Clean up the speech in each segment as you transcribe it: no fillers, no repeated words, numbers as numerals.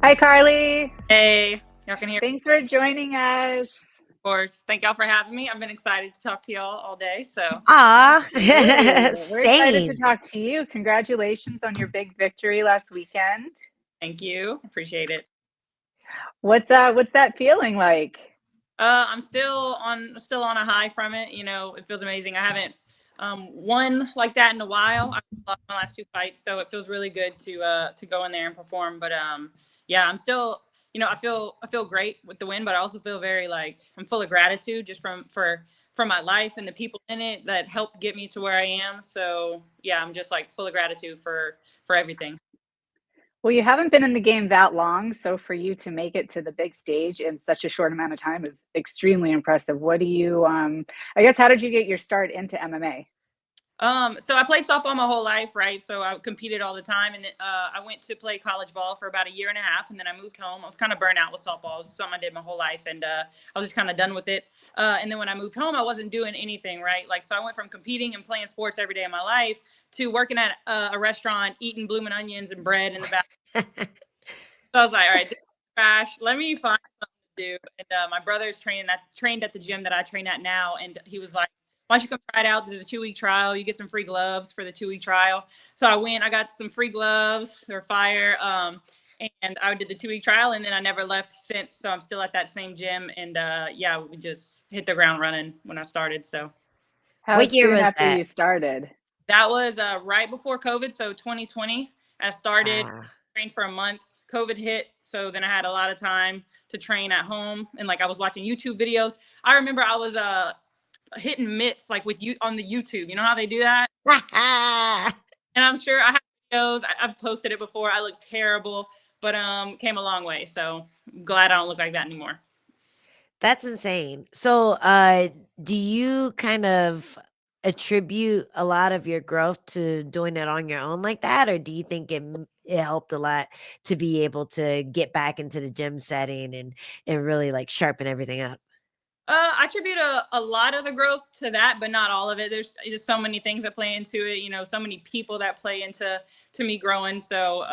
Hi, Carli. Hey, y'all can hear me, Thanks for joining us. of course. Thank y'all for having me. I've been excited to talk to y'all all day. So, Aw, Absolutely. We're excited to same. talk to you. Congratulations on your big victory last weekend. thank you. Appreciate it. What's that feeling like? I'm still on a high from it. It feels amazing. I haven't won like that in a while. I lost my last two fights, so it feels really good to go in there and perform. But yeah, I'm still, I feel great with the win, but I also feel very like I'm full of gratitude just for my life and the people in it that helped get me to where I am. So yeah, I'm just like full of gratitude for everything. Well, you haven't been in the game that long, so for you to make it to the big stage in such a short amount of time is extremely impressive. What do you I guess how did you get your start into MMA? So I played softball my whole life, right? So I competed all the time, and then I went to play college ball for about a year and a half, and then I moved home. I was kind of burnt out with softball. It was something I did my whole life, and I was just kind of done with it. And then when I moved home, I wasn't doing anything, right? Like, so I went from competing and playing sports every day of my life to working at a restaurant, eating blooming onions and bread in the back. So I was like, all right, this is trash. Let me find something to do. And my brother's trained at the gym that I train at now, and he was like, why don't you come try it out? There's a 2-week trial. You get some free gloves for the 2-week trial. So I went. I got some free gloves. They're fire. And I did the 2-week trial, and then I never left since. So I'm still at that same gym, and yeah, we just hit the ground running when I started. So How What year soon was after that? you started? that was right before COVID, so 2020. I started, Wow. trained for a month. COVID hit, so then I had a lot of time to train at home, and like I was watching YouTube videos. I remember I was hitting mitts like with you on the YouTube. You know how they do that? And I'm sure I have videos. I've posted it before. I look terrible, but came a long way. So I'm glad I don't look like that anymore. That's insane. So, do you kind of attribute a lot of your growth to doing it on your own like that, or do you think it helped a lot to be able to get back into the gym setting and really like sharpen everything up? I attribute a lot of the growth to that, but not all of it. There's just so many things that play into it. So many people that play into me growing. So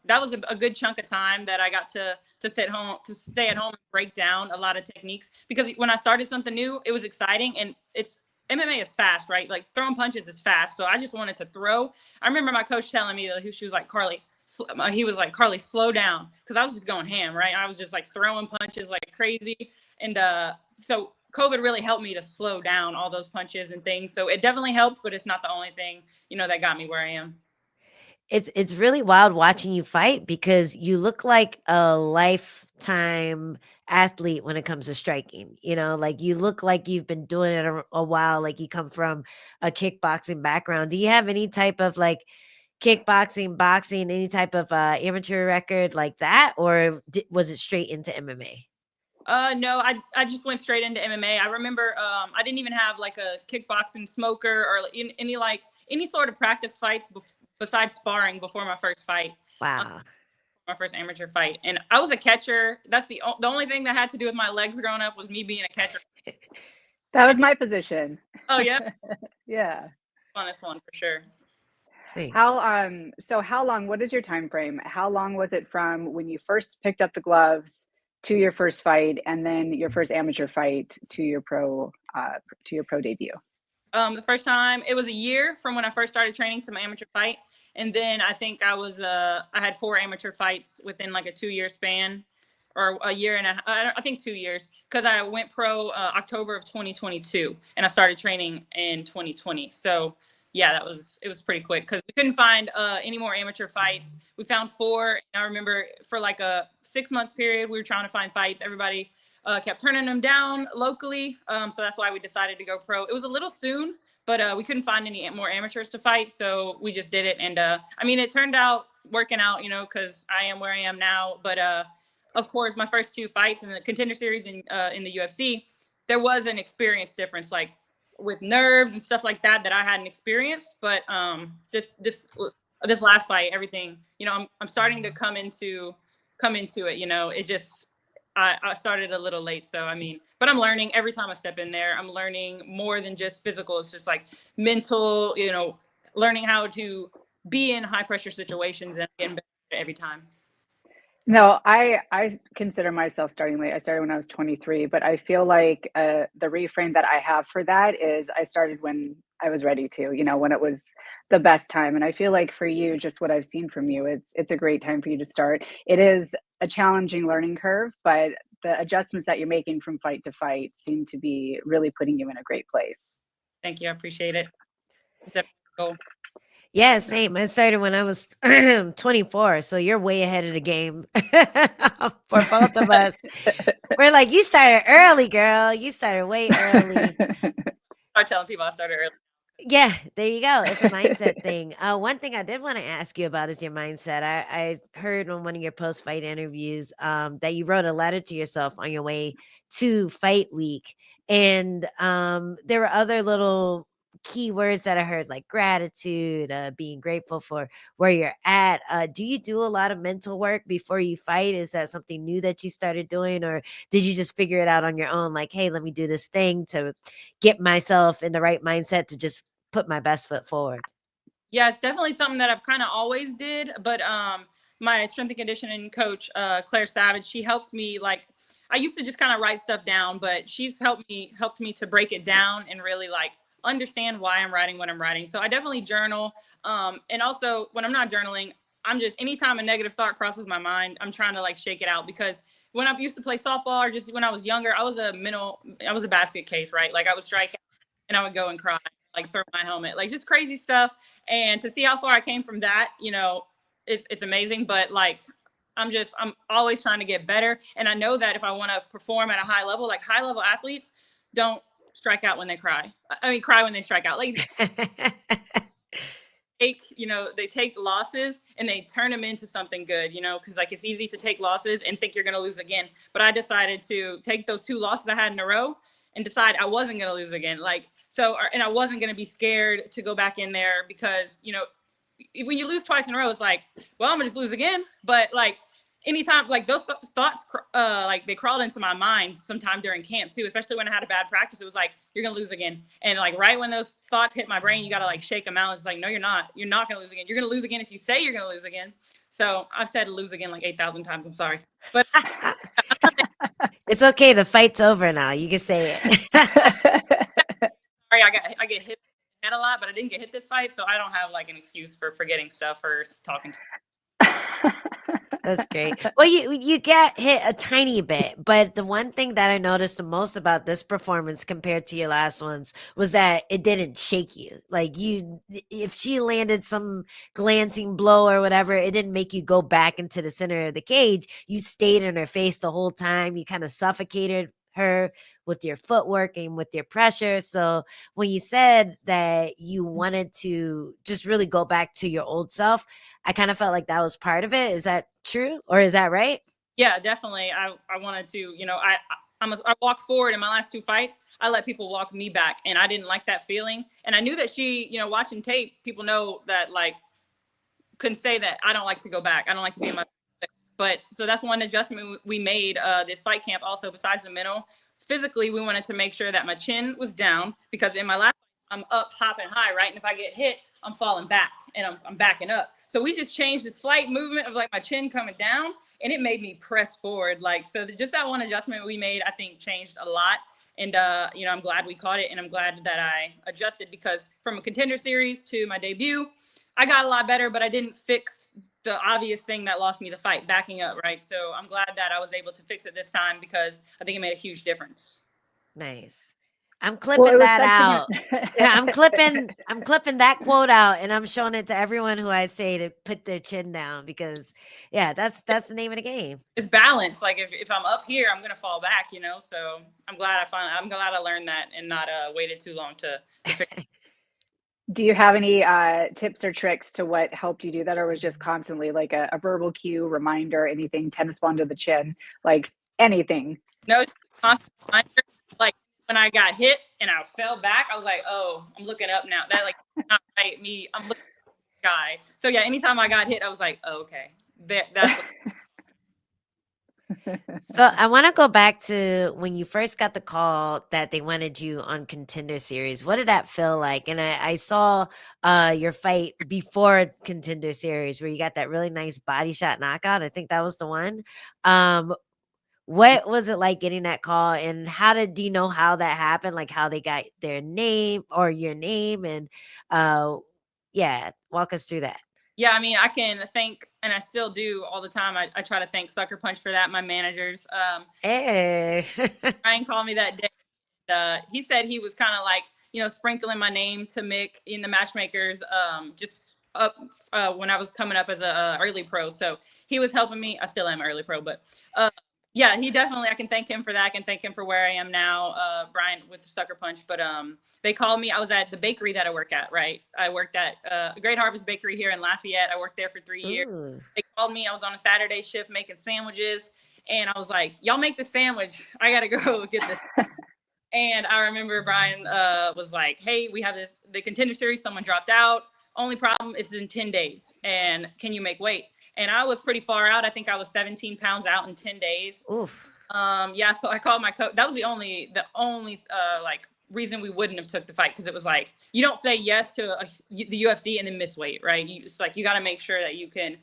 that was a good chunk of time that I got to stay at home and break down a lot of techniques. Because when I started something new, it was exciting, and it's MMA is fast, right? Like throwing punches is fast. So I just wanted to throw. I remember my coach telling me that she was like, Carli. He was like, Carli, slow down, because I was just going ham, right? I was just like throwing punches like crazy, and so COVID really helped me to slow down all those punches and things. So it definitely helped, but it's not the only thing, that got me where I am. It's really wild watching you fight because you look like a lifetime athlete when it comes to striking. Like you look like you've been doing it a while. Like you come from a kickboxing background. Do you have any type of like kickboxing, boxing, any type of amateur record like that, or was it straight into MMA? No, I just went straight into MMA. I remember I didn't even have like a kickboxing smoker or any sort of practice fights besides sparring before my first fight. Um, Wow. my first amateur fight, and I was a catcher. That's the only thing that had to do with my legs growing up was me being a catcher. That was my position. Oh yeah, Yeah. funnest one for sure. How Nice. how long, what is your time frame? How long was it from when you first picked up the gloves to your first fight and then your first amateur fight to your pro debut? The first time it was a year from when I first started training to my amateur fight, and then I think I had 4 amateur fights within like a 2-year span, or a year and I think 2 years, because I went pro October of 2022, and I started training in 2020. So yeah, it was pretty quick because we couldn't find any more amateur fights. We found 4, and I remember for like a 6-month period we were trying to find fights. Everybody kept turning them down locally. So that's why we decided to go pro. It was a little soon, but we couldn't find any more amateurs to fight. So we just did it. And I mean, it turned out working out, because I am where I am now. But of course, my first 2 fights in the Contender Series in the UFC, there was an experience difference, like with nerves and stuff like that I hadn't experienced. But this last fight, everything, I'm starting to come into it. It just I started a little late, so I mean, but I'm learning every time I step in there. I'm learning more than just physical. It's just like mental, learning how to be in high pressure situations and getting better every time. No, I consider myself starting late. I started when I was 23, but I feel like the reframe that I have for that is I started when I was ready to, when it was the best time. And I feel like for you, just what I've seen from you, it's a great time for you to start. It is a challenging learning curve, but the adjustments that you're making from fight to fight seem to be really putting you in a great place. Thank you. I appreciate it. It's definitely a goal. Yeah, same. I started when I was 24, so you're way ahead of the game for both of us. We're like, you started early, girl. You started way early. Start telling people I started early. Yeah, there you go. It's a mindset thing. One thing I did want to ask you about is your mindset. I heard on one of your post fight interviews that you wrote a letter to yourself on your way to fight week. And there were other little keywords that I heard, like gratitude, being grateful for where you're at. Do you do a lot of mental work before you fight? Is that something new that you started doing? Or did you just figure it out on your own? Like, hey, let me do this thing to get myself in the right mindset to just put my best foot forward. Yeah, it's definitely something that I've kind of always did, but my strength and conditioning coach, Claire Savage, she helps me. Like, I used to just kind of write stuff down, but she's helped me to break it down and really like understand why I'm writing what I'm writing. So I definitely journal. And also when I'm not journaling, I'm just, anytime a negative thought crosses my mind, I'm trying to like shake it out, because when I used to play softball, or just when I was younger, I was a basket case, right? Like, I would strike out and I would go and cry, like throw my helmet, like just crazy stuff. And to see how far I came from that, it's amazing. But like, I'm always trying to get better. And I know that if I want to perform at a high level, like high level athletes don't strike out when they cry. I mean, cry when they strike out. Like, they take losses and they turn them into something good, because like it's easy to take losses and think you're going to lose again. But I decided to take those 2 losses I had in a row and decide I wasn't going to lose again. And I wasn't going to be scared to go back in there, because, when you lose twice in a row, it's like, well, I'm gonna just lose again. But like, anytime, like those thoughts, like they crawled into my mind sometime during camp too, especially when I had a bad practice. It was like, you're gonna lose again. And like, right when those thoughts hit my brain, you gotta like shake them out. It's like, no, you're not gonna lose again. You're gonna lose again if you say you're gonna lose again. So I've said lose again like 8,000 times. I'm sorry, but it's okay. The fight's over now. You can say it. sorry, I get hit a lot, but I didn't get hit this fight, so I don't have like an excuse for forgetting stuff or talking to. That's great. Well, you get hit a tiny bit, but the one thing that I noticed the most about this performance compared to your last ones was that it didn't shake you. Like, if she landed some glancing blow or whatever, it didn't make you go back into the center of the cage. You stayed in her face the whole time. You kind of suffocated her with your footwork and with your pressure. So when you said that you wanted to just really go back to your old self, I kind of felt like that was part of it. Is that true, or is that right? Yeah, definitely. I wanted to, I walked forward in my last 2 fights. I let people walk me back, and I didn't like that feeling. And I knew that watching tape, people know that, like, couldn't say that I don't like to go back. I don't like to be in my. But so that's one adjustment we made this fight camp. Also, besides the mental, physically, we wanted to make sure that my chin was down, because in my last, I'm up, hopping high, right? And if I get hit, I'm falling back and I'm backing up. So we just changed the slight movement of like my chin coming down, and it made me press forward. Like, so just that one adjustment we made, I think changed a lot. And, I'm glad we caught it, and I'm glad that I adjusted, because from a contender series to my debut, I got a lot better, but I didn't fix the obvious thing that lost me the fight, backing up, right? So I'm glad that I was able to fix it this time, because I think it made a huge difference. Nice. I'm Well, it clipping was that such out. an Yeah, I'm clipping that quote out, and I'm showing it to everyone who I say to put their chin down, because yeah, that's the name of the game. It's balance. Like, if I'm up here, I'm gonna fall back, So I'm glad I learned that and not waited too long to fix it. Do you have any tips or tricks to what helped you do that, or was just constantly like a verbal cue, reminder, anything, tennis ball to the chin, like anything? No, constant reminder. Like, when I got hit and I fell back, I was like, oh, I'm looking up now. That, like, not right. I'm looking at the sky. So yeah, anytime I got hit, I was like, oh, okay. That's So I want to go back to when you first got the call that they wanted you on Contender Series. What did that feel like? And I saw your fight before Contender Series where you got that really nice body shot knockout. I think that was the one. Um, what was it like getting that call, and do you know how that happened? Like how they got their name or your name, and uh, yeah, walk us through that. Yeah, I mean, I can thank, and I still do all the time. I try to thank Sucker Punch for that. My managers, Hey. Ryan called me that day. He said he was kind of like, sprinkling my name to Mick in the matchmakers, just up when I was coming up as a early pro. So he was helping me. I still am early pro, but yeah, he definitely. I can thank him for that. I can thank him for where I am now, Brian with Sucker Punch. But they called me. I was at the bakery that I work at. Right, I worked at Great Harvest Bakery here in Lafayette. I worked there for 3 years. Ooh. They called me. I was on a Saturday shift making sandwiches. And I was like, y'all make the sandwich. I got to go get this. And I remember Brian was like, hey, we have the Contender Series. Someone dropped out. Only problem is in 10 days. And can you make weight? And I was pretty far out. I think I was 17 pounds out in 10 days. Oof. Yeah, so I called my coach. That was the only like reason we wouldn't have took the fight, because it was like, you don't say yes to the UFC and then miss weight, right? It's like you got to make sure that you can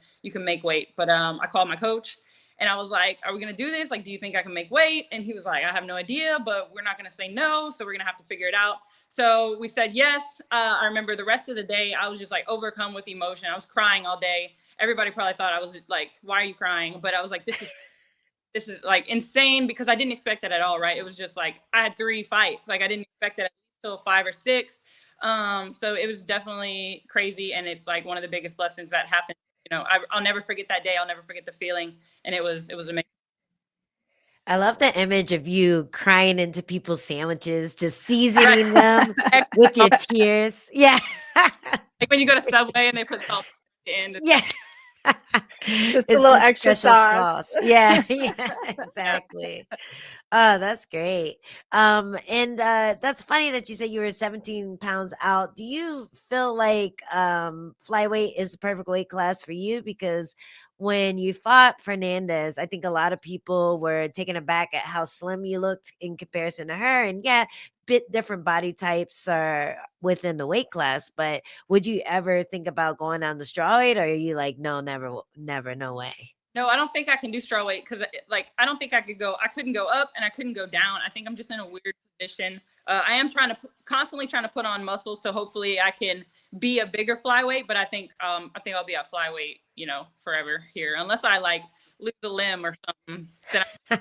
make weight. But I called my coach and I was like, are we going to do this? Like, do you think I can make weight? And he was like, I have no idea, but we're not going to say no. So we're going to have to figure it out. So we said yes. I remember the rest of the day, I was just like overcome with emotion. I was crying all day. Everybody probably thought I was like, why are you crying? But I was like, this is like insane, because I didn't expect it at all, right? It was just like, I had 3 fights. Like, I didn't expect it until 5 or 6. So it was definitely crazy. And it's like one of the biggest blessings that happened. I'll never forget that day. I'll never forget the feeling. And it was amazing. I love the image of you crying into people's sandwiches, just seasoning them with your tears. Yeah. Like when you go to Subway and they put salt at the end. Yeah. Just a It's little the extra special sauce. Yeah, yeah, exactly. Oh, that's great. And that's funny that you said you were 17 pounds out. Do you feel like flyweight is the perfect weight class for you? Because when you fought Fernandez, I think a lot of people were taken aback at how slim you looked in comparison to her. And yeah, bit different body types are within the weight class, but would you ever think about going down the strawweight, or are you like, no, never, never, no way? No, I don't think I can do strawweight, because like I don't think I couldn't go up and I couldn't go down. I think I'm just in a weird position. I am constantly trying to put on muscle, so hopefully I can be a bigger flyweight. But I think I'll be a flyweight, forever here, unless I like lose a limb or something. Then I'm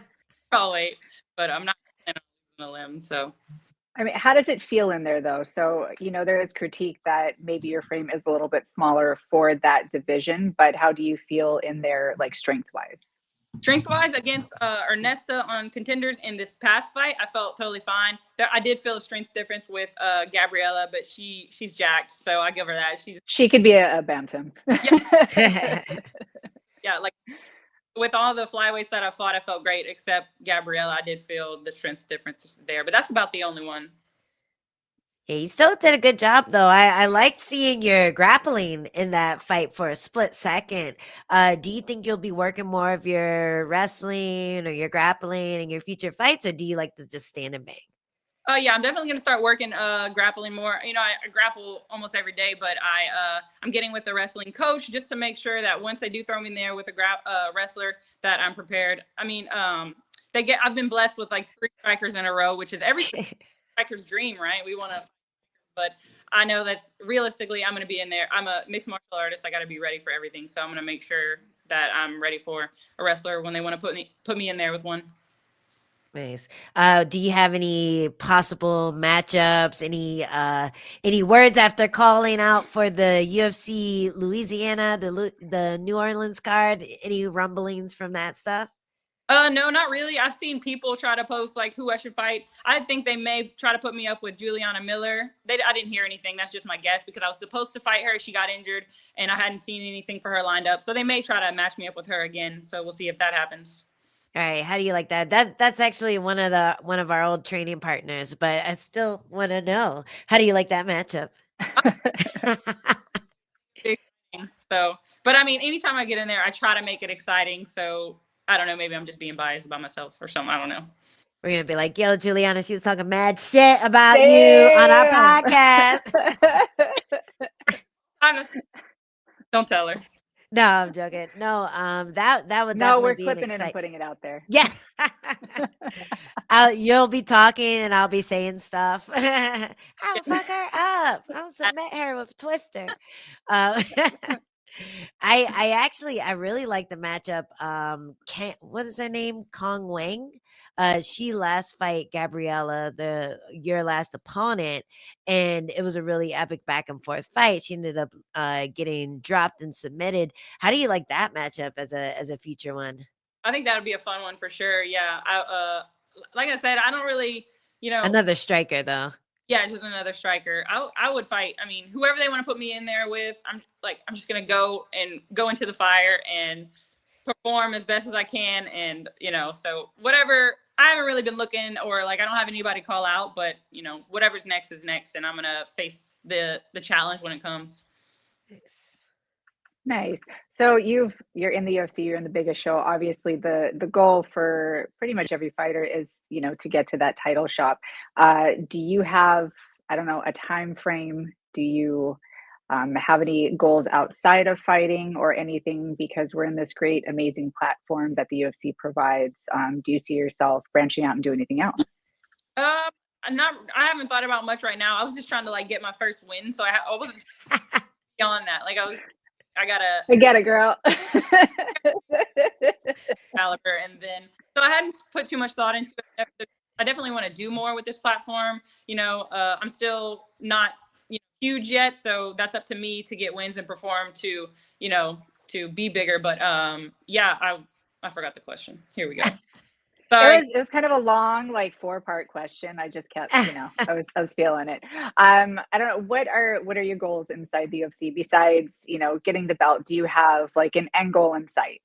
strawweight, but I'm not planning on losing a limb. So I mean, how does it feel in there though? So, there is critique that maybe your frame is a little bit smaller for that division, but how do you feel in there, like strength wise? strength wise, against Ernesta on Contenders in this past fight, I felt totally fine. I did feel a strength difference with Gabriella, but she's jacked, so I give her that. She could be a bantam. Yeah. Yeah, like with all the flyweights that I fought, I felt great, except Gabriella. I did feel the strength difference there, but that's about the only one. Yeah, you still did a good job, though. I liked seeing your grappling in that fight for a split second. Do you think you'll be working more of your wrestling or your grappling in your future fights, or do you like to just stand and bang? Yeah, I'm definitely gonna start working grappling more. I grapple almost every day, but I'm getting with a wrestling coach just to make sure that once they do throw me in there with a wrestler, that I'm prepared. I mean, I've been blessed with like 3 strikers in a row, which is every striker's dream, right? We want to, but I know that's realistically I'm gonna be in there. I'm a mixed martial artist. I got to be ready for everything, so I'm gonna make sure that I'm ready for a wrestler when they want to put me in there with one. Nice. Do you have any possible matchups? Any words after calling out for the UFC Louisiana, the New Orleans card? Any rumblings from that stuff? No, not really. I've seen people try to post like who I should fight. I think they may try to put me up with Juliana Miller. I didn't hear anything. That's just my guess, because I was supposed to fight her. She got injured and I hadn't seen anything for her lined up. So they may try to match me up with her again. So we'll see if that happens. All right, how do you like that? That's actually one of our old training partners, but I still want to know, how do you like that matchup? So, but I mean, anytime I get in there, I try to make it exciting. So I don't know, maybe I'm just being biased about myself or something. I don't know. We're gonna be like, yo, Juliana, she was talking mad shit about you on our Damn. podcast. Honestly, don't tell her. No, I'm joking. No, that would No, definitely we're be an clipping it and exciting. putting it out there. Yeah. You'll be talking and I'll be saying stuff. I'll fuck her up. I'll submit her with Twister. Um, I really like the matchup. What is her name? Kong Wang. She last fight Gabriella, your last opponent, and it was a really epic back and forth fight. She ended up getting dropped and submitted. How do you like that matchup as a future one? I think that would be a fun one for sure. Yeah. Like I said, I don't really, Another striker though. yeah, just another striker. I would fight. I mean, whoever they want to put me in there with, I'm just gonna go into the fire and perform as best as I can. And so whatever. I haven't really been looking, or like I don't have anybody call out, but whatever's next is next, and I'm gonna face the challenge when it comes. Nice. So you're in the UFC, you're in the biggest show. Obviously, the goal for pretty much every fighter is, to get to that title shot. Do you have, I don't know, a time frame? Do you have any goals outside of fighting or anything? Because we're in this great, amazing platform that the UFC provides. Do you see yourself branching out and do anything else? I haven't thought about much right now. I was just trying to like get my first win, so I wasn't beyond that. Like I get it, girl. caliber, and then so I hadn't put too much thought into it. I definitely want to do more with this platform. I'm still not huge yet, so that's up to me to get wins and perform to be bigger. But yeah, I forgot the question. Here we go. Sorry. It was kind of a long, like 4-part question. I just kept, I was feeling it. I don't know, what are your goals inside the UFC besides, getting the belt? Do you have like an end goal in sight?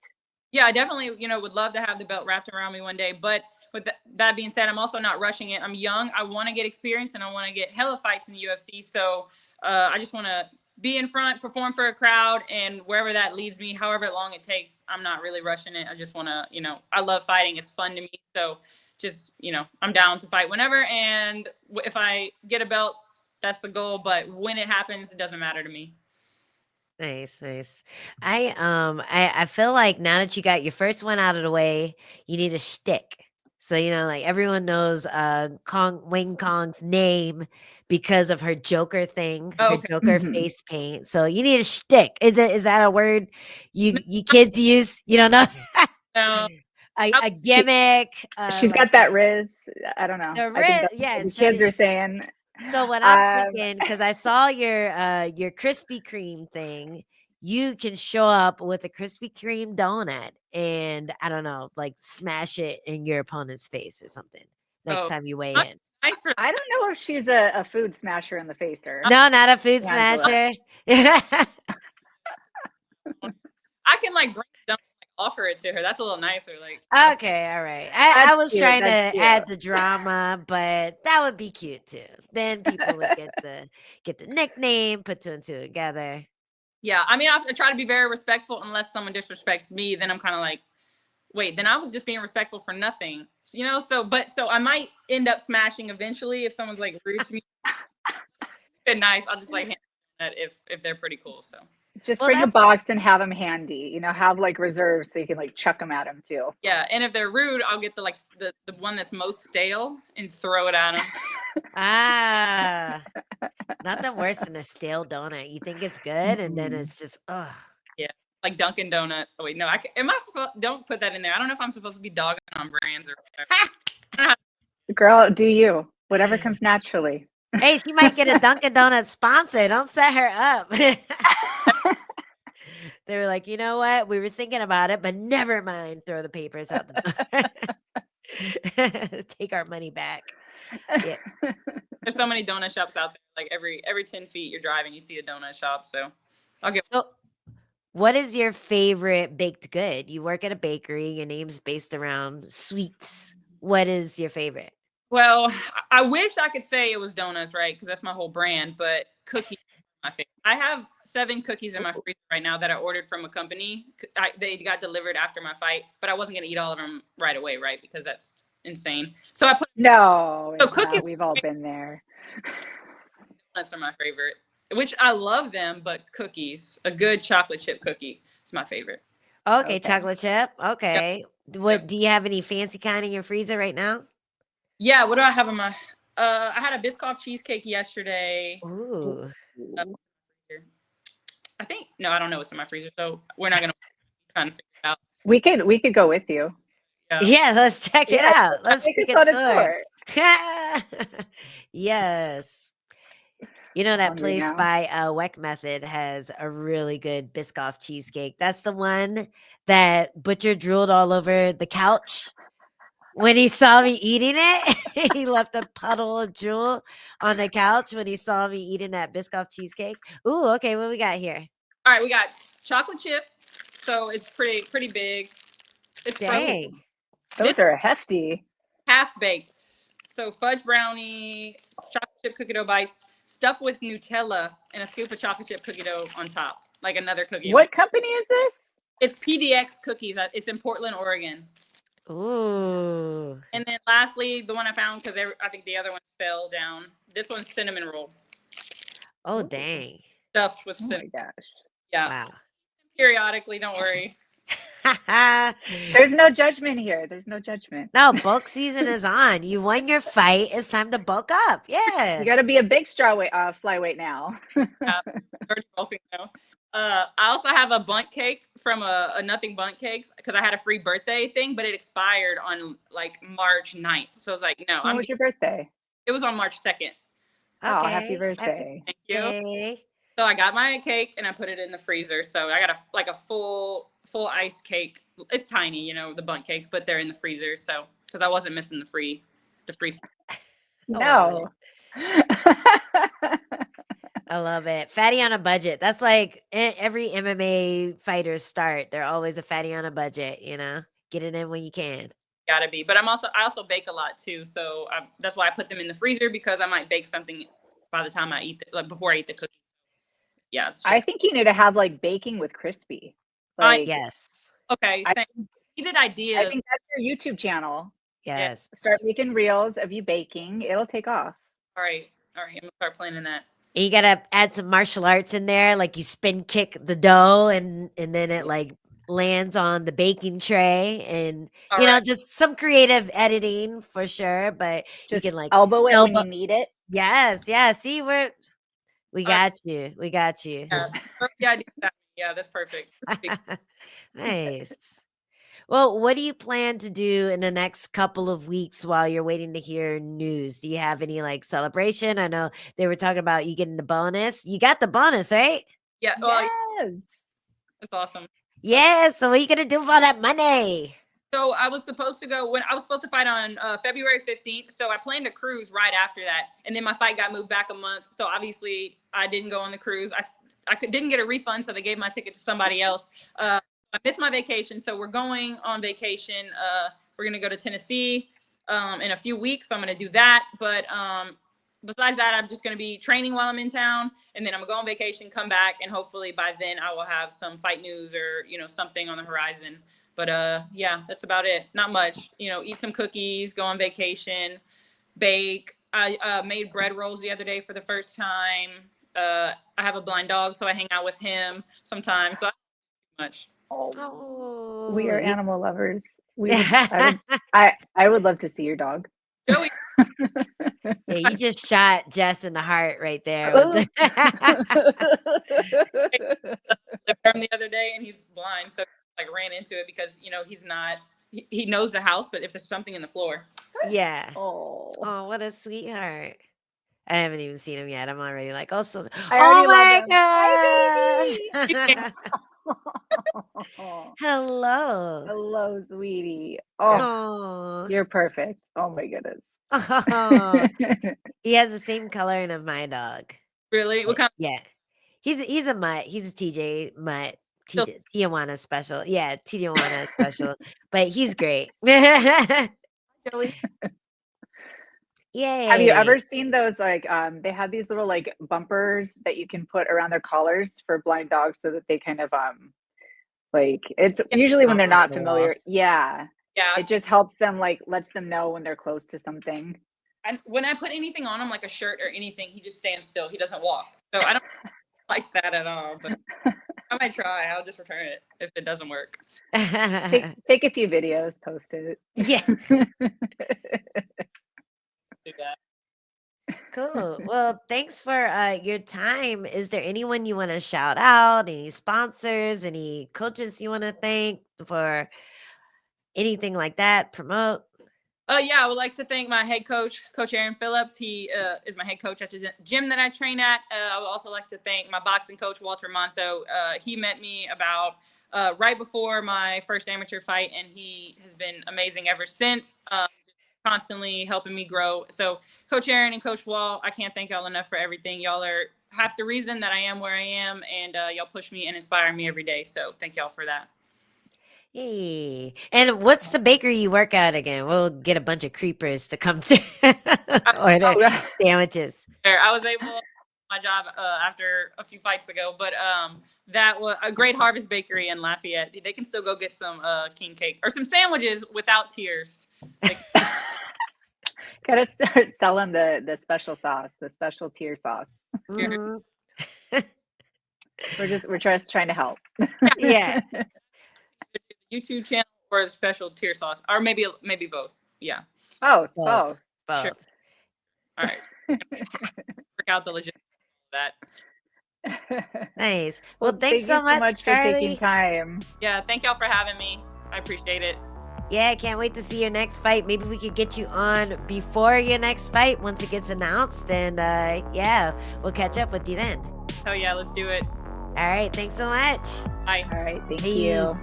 Yeah, I definitely, would love to have the belt wrapped around me one day. But with that being said, I'm also not rushing it. I'm young. I want to get experience and I want to get hella fights in the UFC. So I just want to be in front, perform for a crowd, and wherever that leads me, however long it takes, I'm not really rushing it. I just want to, I love fighting. It's fun to me. So just, I'm down to fight whenever. And if I get a belt, that's the goal. But when it happens, it doesn't matter to me. Nice. I feel like now that you got your first one out of the way, you need a shtick. So, like everyone knows Wing Kong's name because of her Joker thing, her Joker face paint. So you need a shtick. Is that a word you kids use? You don't know? No. A gimmick. She's got that Riz. I don't know. The I think yeah, the kids are saying. So what I'm thinking, because I saw your Krispy Kreme thing, you can show up with a Krispy Kreme donut and I don't know, like smash it in your opponent's face or something next time you weigh in. I don't know if she's a food smasher in the face or no, not a food smasher. I can like bring it down, offer it to her. That's a little nicer. Like okay, all right. I was cute, trying to add the drama, but that would be cute too. Then people would get the nickname, put 2 and 2 together. Yeah, I mean, I try to be very respectful unless someone disrespects me. Then I'm kind of like, wait, then I was just being respectful for nothing, So I might end up smashing eventually if someone's like rude to me. Been nice. I'll just like hand that if they're pretty cool. So. Just bring a box and have them handy, have like reserves so you can like chuck them at them too. Yeah. And if they're rude, I'll get the one that's most stale and throw it at them. Nothing worse than a stale donut. You think it's good and then it's just, ugh. Yeah. Like Dunkin' Donuts. Oh wait, no, don't put that in there. I don't know if I'm supposed to be dogging on brands or whatever. Girl, do you. Whatever comes naturally. Hey, she might get a Dunkin' Donuts sponsor. Don't set her up. They were like, you know what? We were thinking about it, but never mind. Throw the papers out the door. Take our money back. Yeah. There's so many donut shops out there. Like every 10 feet you're driving, you see a donut shop. So I'll get. So, what is your favorite baked good? You work at a bakery. Your name's based around sweets. What is your favorite? Well, I wish I could say it was donuts, right? Because that's my whole brand. But cookies are my favorite. I have 7 cookies in my freezer right now that I ordered from a company. They got delivered after my fight, but I wasn't gonna eat all of them right away, right? Because that's insane. So I put No, so it's cookies. not. We've all been there. Donuts are my favorite, which I love them, but cookies, a good chocolate chip cookie, is my favorite. Okay, Okay. chocolate chip. Yep. Okay. What do you have any fancy kind in your freezer right now? Yeah. What do I have in my? I had a Biscoff cheesecake yesterday. Ooh. I think no, I don't know what's in my freezer, so we're not gonna try and figure it out. We could go with you. Yeah. Yeah, let's check it Yeah, out. Let's take take us a on a tour. tour. Yes. You know I'm that hungry place now. by Weck Method has a really good Biscoff cheesecake. That's the one that Butcher drooled all over the couch when he saw me eating it. He left a puddle of drool on the couch when he saw me eating that Biscoff cheesecake. Ooh, okay, what we got here? All right, we got chocolate chip, so it's pretty big. It's frozen. Dang. Those are hefty. Half baked. So fudge brownie, chocolate chip cookie dough bites, stuffed with Nutella, and a scoop of chocolate chip cookie dough on top, like another cookie. What company is this? It's PDX Cookies. It's in Portland, Oregon. Ooh. And then lastly, the one I found because I think the other one fell down. This one's cinnamon roll, Oh, Ooh. dang. stuffed with Oh cinnamon. my gosh. Yeah. Wow. Periodically, don't worry. There's no judgment here. There's no judgment. No, bulk season is on. You won your fight. It's time to bulk up. Yeah. You got to be a big flyweight now. Already bulking now. I also have a bundt cake from a Nothing Bundt Cakes because I had a free birthday thing, but it expired on like March 9th. So I was like, no, When was your birthday? it was on March 2nd. Oh, happy Okay. birthday. Thank you. Okay. So I got my cake and I put it in the freezer. So I got a full ice cake. It's tiny, you know, the bundt cakes, but they're in the freezer. So because I wasn't missing the free. No. I love it. Fatty on a budget. That's like every MMA fighter's start. They're always a fatty on a budget, you know? Get it in when you can. Gotta be. But I also bake a lot too. So that's why I put them in the freezer because I might bake something by the time I eat like before I eat the cookies. Yeah. It's just, I think you need to have like baking with crispy. Like, Yes. okay. I, Needed I ideas. think that's your YouTube channel. Yes. Start making reels of you baking. It'll take off. All right. I'm gonna start planning that. And you gotta add some martial arts in there, like you spin kick the dough and then it like lands on the baking tray and All you know, right. just some creative editing for sure. But you Just can like elbow it when elbow. you need it. Yes, yeah. See, we got you. We got you. Yeah, yeah, that's perfect. Nice. Well, what do you plan to do in the next couple of weeks while you're waiting to hear news? Do you have any like celebration? I know they were talking about you getting the bonus. You got the bonus, right? Yeah. Well, Yes. that's awesome. Yeah. So what are you gonna do with all that money? So I was supposed to fight on February 15th. So I planned a cruise right after that, and then my fight got moved back a month. So obviously I didn't go on the cruise. Didn't get a refund, so they gave my ticket to somebody else. I missed my vacation, so we're going on vacation. We're gonna go to Tennessee in a few weeks. So I'm gonna do that. But besides that, I'm just gonna be training while I'm in town, and then I'm gonna go on vacation, come back, and hopefully by then I will have some fight news or something on the horizon. But yeah, that's about it. Not much. Eat some cookies, go on vacation, bake. I made bread rolls the other day for the first time. I have a blind dog, so I hang out with him sometimes. So I don't do much. Oh, we are Oh, animal lovers. I would love to see your dog. Joey, yeah, you just shot Jess in the heart right there. Ooh. With I met him the other day, and he's blind, so I ran into it because he's not. He knows the house, but if there's something in the floor, yeah. Oh, Oh, what a sweetheart. I haven't even seen him yet. I'm already like, oh, so. I Oh already my love him. Hi, gosh. Oh, Hello. hello, sweetie. Yeah. Oh. You're perfect. Oh my goodness. Oh. He has the same coloring of my dog. really, what kind? Yeah. He's a mutt. He's a TJ mutt. Still- Tijuana special. Yeah, Tijuana special. But he's great. Joey? Have you Yay. ever seen those, like, they have these little, like, bumpers that you can put around their collars for blind dogs so that they kind of, like it's Yeah, usually when they're On not the familiar. walls. Yeah. yeah, I've It seen. just helps them, like, lets them know when they're close to something. And when I put anything on him, like a shirt or anything, he just stands still. He doesn't walk. So I don't like that at all. But I might try. I'll just return it if it doesn't work. Take a few videos, post it. Yeah. Do that. Cool. Well, thanks for your time. Is there anyone you want to shout out? Any sponsors? Any coaches you want to thank for anything like that? Promote? Yeah, I would like to thank my head coach, Coach Aaron Phillips. He is my head coach at the gym that I train at. I would also like to thank my boxing coach, Walter Monso. He met me about right before my first amateur fight, and he has been amazing ever since, constantly helping me grow. So, Coach Aaron and Coach Wall, I can't thank y'all enough for everything. Y'all are half the reason that I am where I am, and y'all push me and inspire me every day. So, thank y'all for that. Hey. And what's the bakery you work at again? We'll get a bunch of creepers to come to order Oh, sandwiches. I was able my job after a few fights ago, but that was a Great Harvest Bakery in Lafayette. They can still go get some king cake or some sandwiches without tears. gotta start selling the special sauce, the special tier sauce. Mhm. We're just trying to help. Yeah. YouTube channel or the special tier sauce, or maybe both. Yeah, Both, Both. both. sure. Both. All right, work out the logistics of that. Nice. Well, Well, thanks thank you so so much, much for taking Carli. time. Yeah, thank y'all for having me. I appreciate it. Yeah, I can't wait to see your next fight. Maybe we could get you on before your next fight once it gets announced. And yeah, we'll catch up with you then. Oh yeah, let's do it. All right. Thanks so much. Bye. All right, thank Bye. you.